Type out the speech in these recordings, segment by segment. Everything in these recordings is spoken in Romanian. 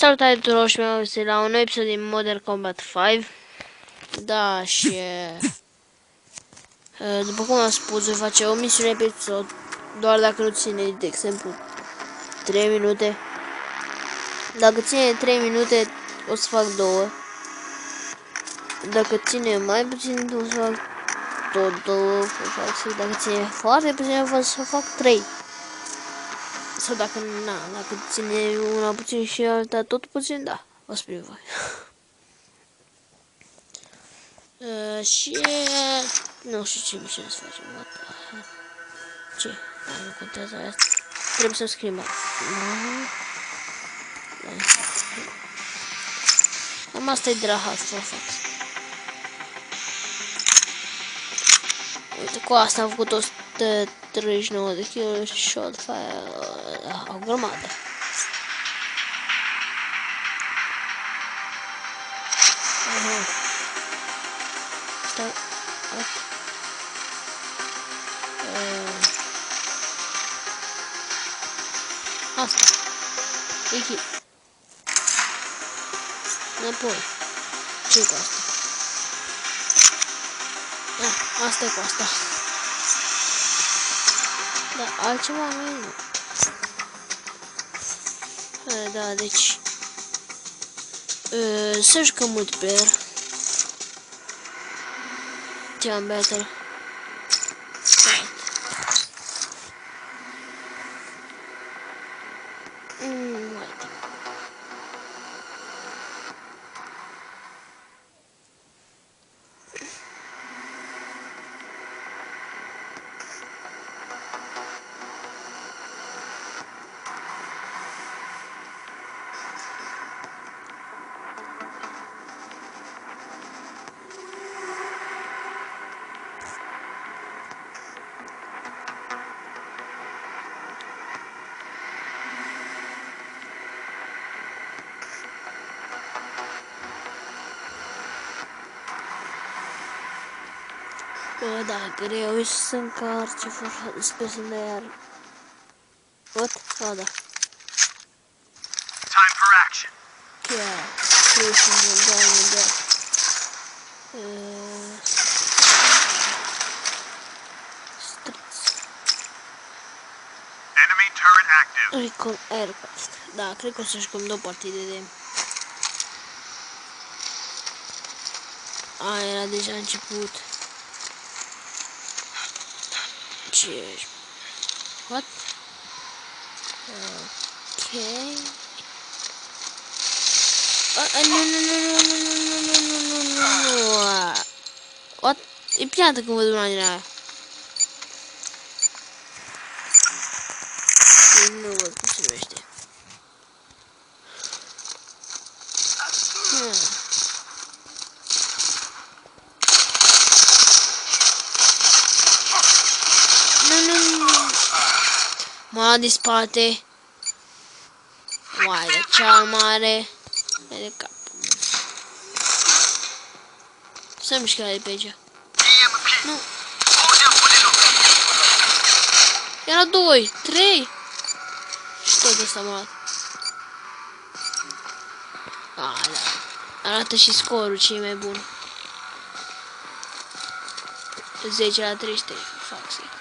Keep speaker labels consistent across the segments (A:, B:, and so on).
A: Salutare tuturor și mi-am găsit la un nou episod din Modern Combat 5. Da, și după cum am spus, voi face o misiune pe episod, doar dacă nu ține, de exemplu, 3 minute. Dacă ține 3 minute, o să fac 2. Dacă ține mai puțin, o să fac tot 2. Dacă ține foarte puțin, o să fac 3. Sau dacă ține una puțin și alta tot puțin, da, o să prin voi. Și nu știu ce misiune să facem. Ce? Nu contează asta. Trebuie să scriem. Am asta e de la Hardfax. Uite, cu asta am făcut 139 de kg și shot fire. O grămadă. Stai. Asta. Echip. Înapoi. Ce cu asta? Asta e cu asta. Da, altceva nu e. Da, deci. Să jucăm multiplayer. Team Battle. Bă, da, greu să încarc, ce foarte sper să ne iar. What? Oh, da.
B: Time for action.
A: Chiar, trebuie să ne dau imediat.
B: Enemy turret active.
A: Recon Aircraft. Da, cred că o să jucăm 2 partide de... era deja început. Ce? What? Ok. Nu. What? E piantă când văd una din aia. Nu văd cum se numește. Mă de spate. Uai, de cea mare. E de cap. Să mișcare de pe aici. Nu. Era 2, 3. Și tot ăsta m-a luat. Da. Arată și scorul ce e mai bun. 10-33. Fac sigur.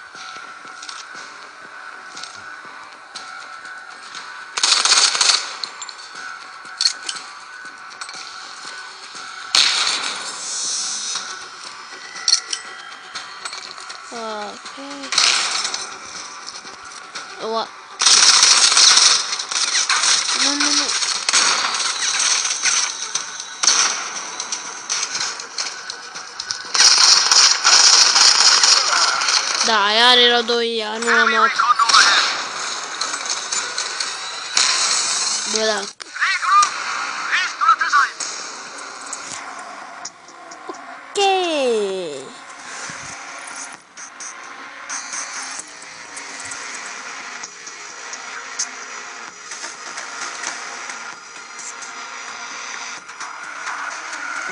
A: Okay. What? Nu. Da, iar erau 2, iar nu am luat. Bă, da. Ok.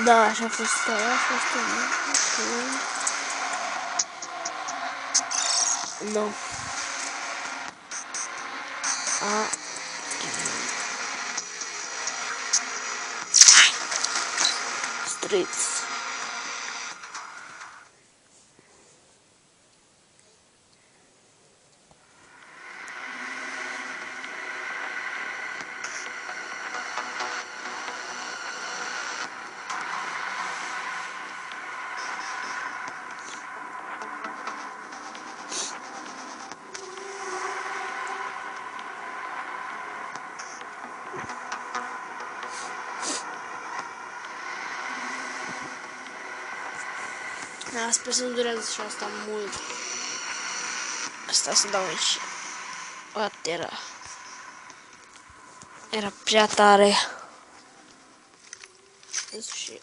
A: Da, așa a fost starea, a fost nu. 30. Da, sper să nu durează și asta mult. Asta să dau aici. What era prea tare. Și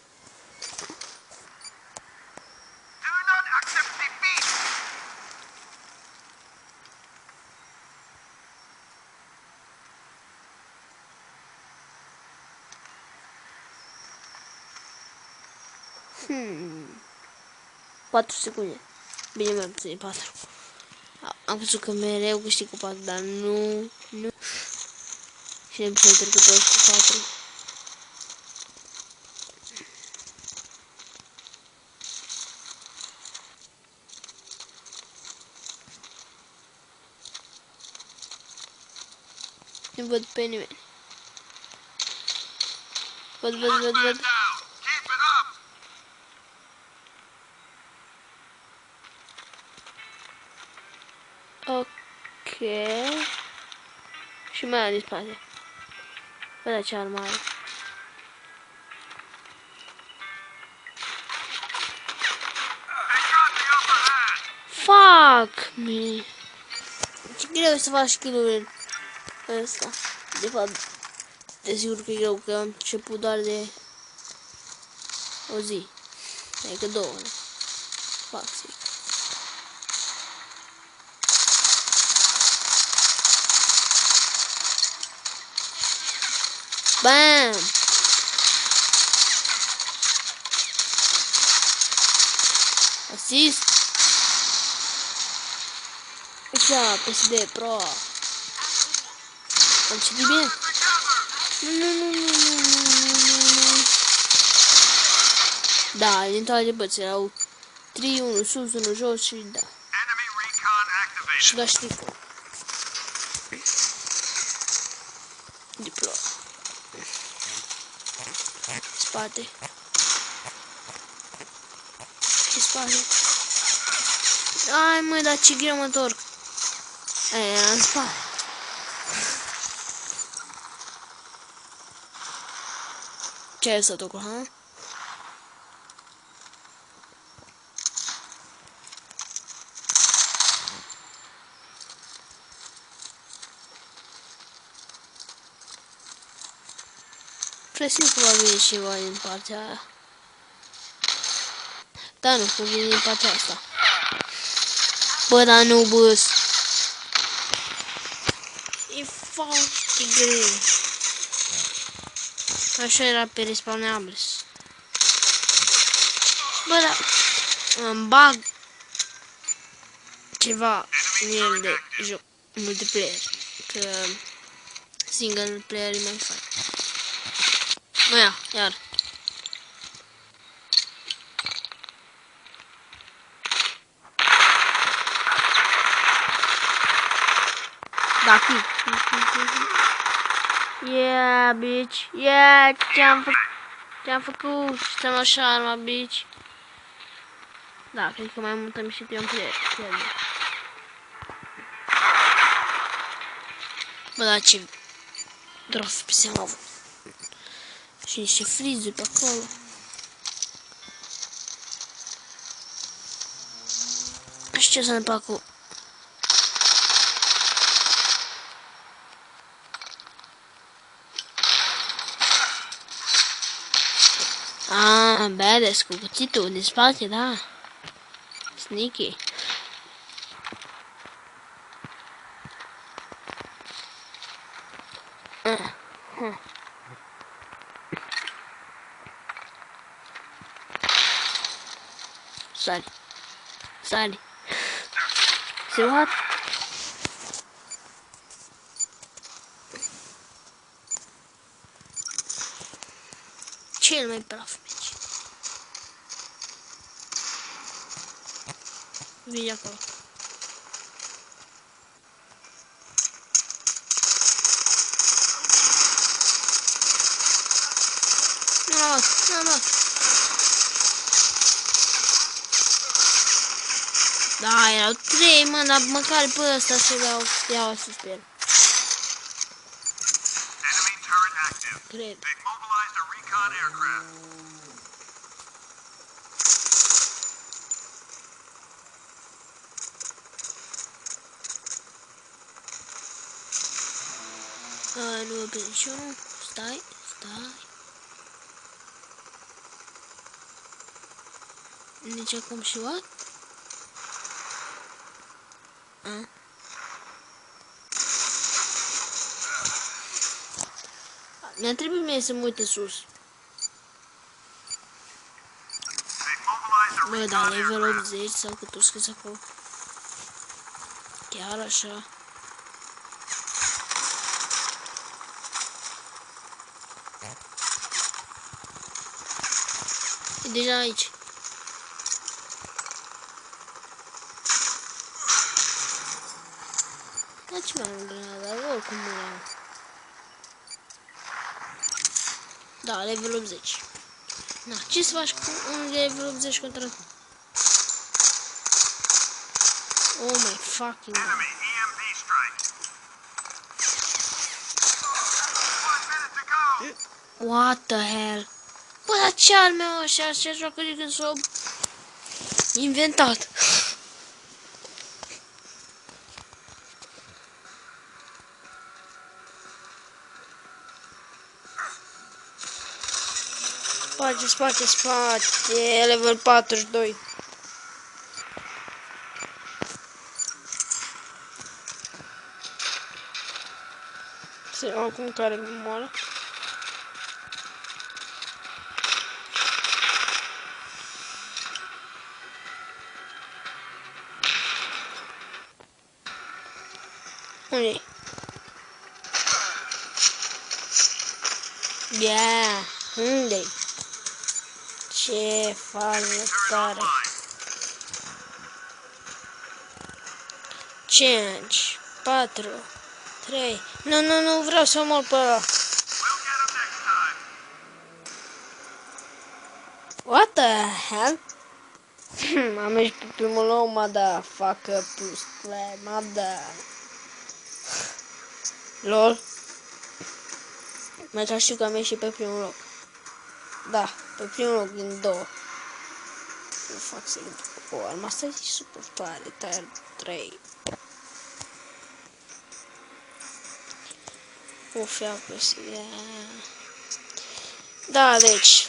B: Do not accept defeat.
A: Hmm. 4 secunde. Bine, mai puțin 4. Am văzut că mereu câștig cu 4, dar nu. Și ne putem trecut toți cu 4. Nu văd pe nimeni. Văd.
B: Down. Keep it up.
A: Ok. Și mai am din spate. Văd ce armă are.
B: They got the upper hand.
A: Fuck me. Ce greu e să faci kill-uri în ăsta. De fapt, desigur că e greu, că am început doar de o zi. Adică 2 ore. Fac zic. Bam! Assist! Așa, PSD Pro. Am citit bine? Nu. Da, din toate bățile erau 3-1 sus, 1 jos și da.
B: Enemy recon activated.
A: Și da știi cum. Diplo. Spate. Spate. Ai măi, dar ce greu mă întorc. Aia era în spate. Ce ai lăsat acolo, ha? Presimt că va veni ceva din partea aia. Da, nu, că vine din partea asta. Bă, dar nu, băs. E foarte greu. Așa era pe respawnables. Bă, dar îmi bag ceva în el de joc multiplayer. Că single player e mai fain. Mă ia, iar. Da, fi. Yeah, bitch. Yeah, ce-am făcut? Stăm așa, arma, bitch. Da, cred că mai mult am ieșit eu în pierde. Bă, da, ce drof pe seama avut. Și niște frizuri pe acolo. Și ce să ne fac cu... Ah, badass, cu cuțitul din spate, da. Sneaky. Sali. Se what? Cel mai praf meci. Vine acolo. Nu. Da, erau 3, mă, dar măcar pe ăsta să iau asist pe el.
B: Enemy turret active.
A: Cred.
B: They've mobilized a recon aircraft.
A: Nu e bine niciunul. Stai. Nici acum și what? Mi-a trebuit mie să mă uite sus.
B: They've mobilized a
A: Bă, da, level 80 sau cât o scris acolo. Chiar așa. E deja aici. Da, ce mai am grenada, dar oricum muream. Da, level 80. Na, ce să faci cu un level 80 contra tu? Oh my fucking god.
B: enemy EMP strike. 1 minute to go.
A: What the hell? Bă, dar ce arme au așa? Ce joacă de când s-au inventat? Spate, level 42. Să iau acum care mi moară. Unde-i? Yeah, unde-i? Ce fază tare. 5, 4, 3. Nu, vreau să mor pe ăla.
B: We'll get them next time.
A: What the hell? Am ieșit pe primul loc, motherfucker, pustle, mother. Lol. Mai ca știu că am ieșit pe primul loc. Da, pe primul loc din 2. Nu fac să o arma asta e super tare, tier 3. Uf, ia pe da, deci